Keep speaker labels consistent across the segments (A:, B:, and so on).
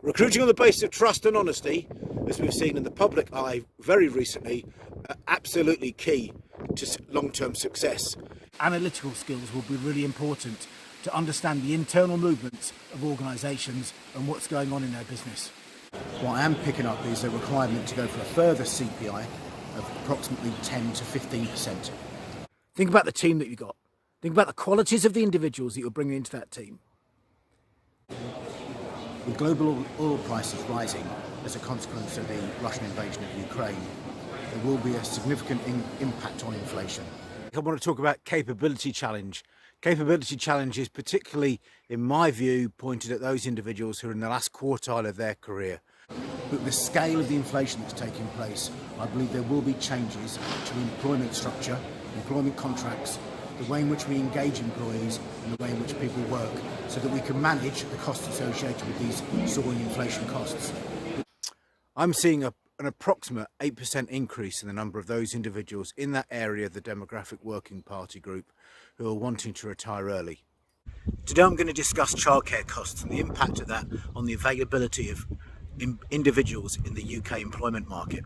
A: Recruiting on the basis of trust and honesty, as we've seen in the public eye very recently, are absolutely key to long-term success.
B: Analytical skills will be really important to understand the internal movements of organisations and what's going on in their business.
C: What I am picking up is a requirement to go for a further CPI of approximately 10 to 15%.
B: Think about the team that you've got. Think about the qualities of the individuals that you're bringing into that team.
C: With global oil prices rising as a consequence of the Russian invasion of Ukraine, there will be a significant impact on inflation.
A: I want to talk about capability challenge. Capability challenge is particularly, in my view, pointed at those individuals who are in the last quartile of their career.
C: But the scale of the inflation that's taking place, I believe there will be changes to employment structure, employment contracts, the way in which we engage employees and the way in which people work, so that we can manage the costs associated with these soaring inflation costs.
A: I'm seeing an approximate 8% increase in the number of those individuals in that area of the demographic working party group who are wanting to retire early. Today I'm going to discuss childcare costs and the impact of that on the availability of individuals in the UK employment market,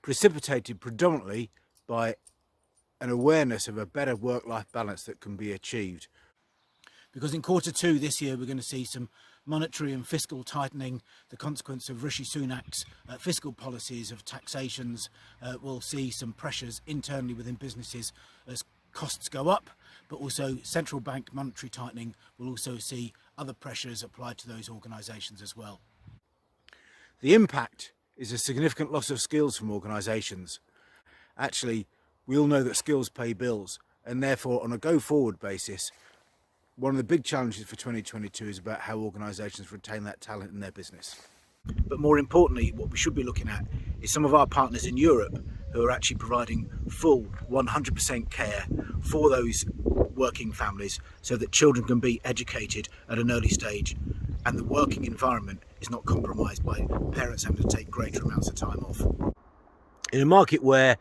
A: precipitated predominantly by an awareness of a better work-life balance that can be achieved.
B: Because in Q2 this year, we're going to see some monetary and fiscal tightening, the consequence of Rishi Sunak's fiscal policies of taxations. We'll see some pressures internally within businesses as costs go up, but also central bank monetary tightening will also see other pressures applied to those organisations as well.
A: The impact is a significant loss of skills from organisations. Actually, we all know that skills pay bills, and therefore on a go-forward basis, one of the big challenges for 2022 is about how organisations retain that talent in their business. But more importantly, what we should be looking at is some of our partners in Europe who are actually providing full 100% care for those working families so that children can be educated at an early stage and the working environment is not compromised by parents having to take greater amounts of time off. In a market where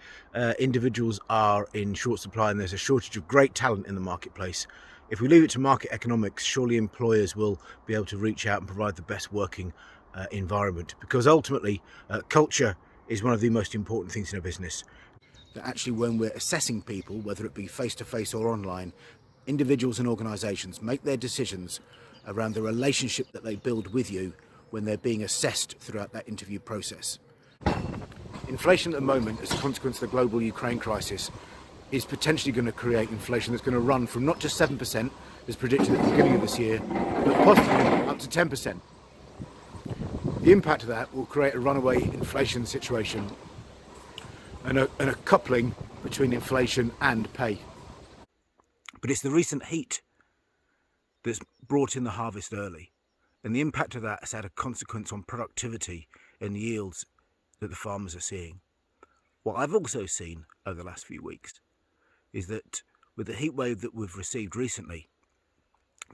A: individuals are in short supply and there's a shortage of great talent in the marketplace, if we leave it to market economics, surely employers will be able to reach out and provide the best working environment, because ultimately culture is one of the most important things in a business. That actually, when we're assessing people, whether it be face-to-face or online, individuals and organisations make their decisions around the relationship that they build with you when they're being assessed throughout that interview process. Inflation at the moment, as a consequence of the global Ukraine crisis, is potentially going to create inflation that's going to run from not just 7%, as predicted at the beginning of this year, but possibly up to 10%. The impact of that will create a runaway inflation situation and a coupling between inflation and pay. But it's the recent heat that's brought in the harvest early, and the impact of that has had a consequence on productivity and yields that the farmers are seeing. What I've also seen over the last few weeks is that with the heat wave that we've received recently,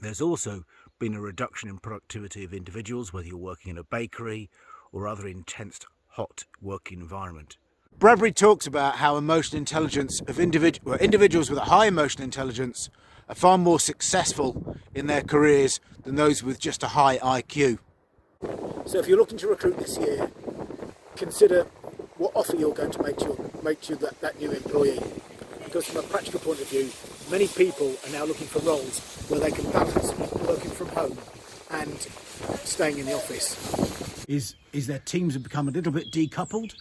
A: there's also been a reduction in productivity of individuals, whether you're working in a bakery or other intense hot working environment. Bradbury talks about how emotional intelligence of individuals with a high emotional intelligence are far more successful in their careers than those with just a high IQ.
B: So if you're looking to recruit this year, consider what offer you're going to make to that new employee. Because from a practical point of view, many people are now looking for roles where they can balance working from home and staying in the office.
D: Is their teams have become a little bit decoupled?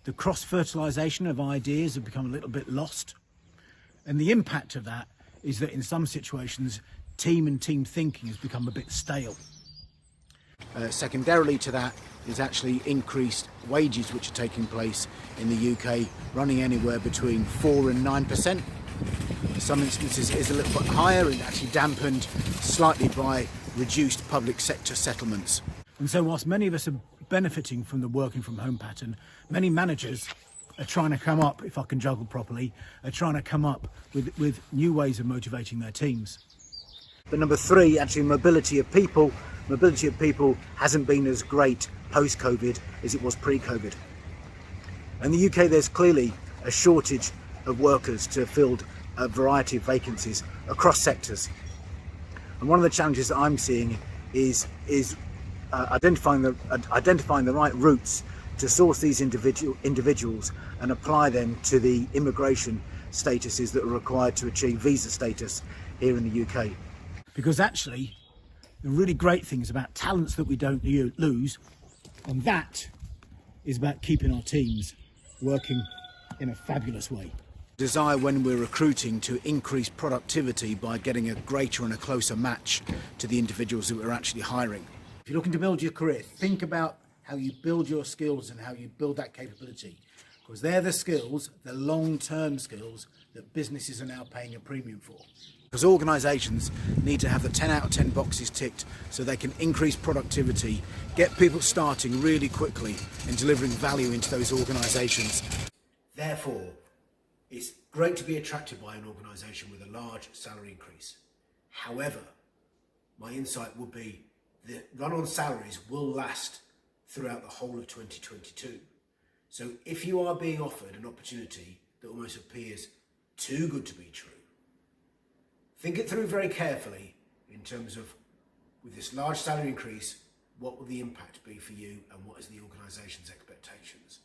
D: The cross-fertilisation of ideas have become a little bit lost. And the impact of that is that in some situations, team and team thinking has become a bit stale.
A: Secondarily to that is actually increased wages which are taking place in the UK, running anywhere between 4 and 9%. In some instances it is a little bit higher and actually dampened slightly by reduced public sector settlements.
D: And so whilst many of us are benefiting from the working from home pattern, many managers are trying to come up, if I can juggle properly, are trying to come up with new ways of motivating their teams.
A: But number 3, actually mobility of people. Mobility of people hasn't been as great post-COVID as it was pre-COVID. In the UK there's clearly a shortage of workers to fill a variety of vacancies across sectors. And one of the challenges that I'm seeing is identifying the right routes to source these individuals and apply them to the immigration statuses that are required to achieve visa status here in the UK.
D: Because actually, the really great thing is about talents that we don't lose, and that is about keeping our teams working in a fabulous way.
A: Desire when we're recruiting to increase productivity by getting a greater and a closer match to the individuals that we're actually hiring.
C: If you're looking to build your career, think about how you build your skills and how you build that capability, because they're the skills, the long-term skills that businesses are now paying a premium for.
A: Because organisations need to have the 10 out of 10 boxes ticked so they can increase productivity, get people starting really quickly and delivering value into those organisations.
C: Therefore, it's great to be attracted by an organisation with a large salary increase. However, my insight would be the run-on salaries will last throughout the whole of 2022. So if you are being offered an opportunity that almost appears too good to be true, think it through very carefully in terms of, with this large salary increase, what will the impact be for you and what is the organisation's expectations?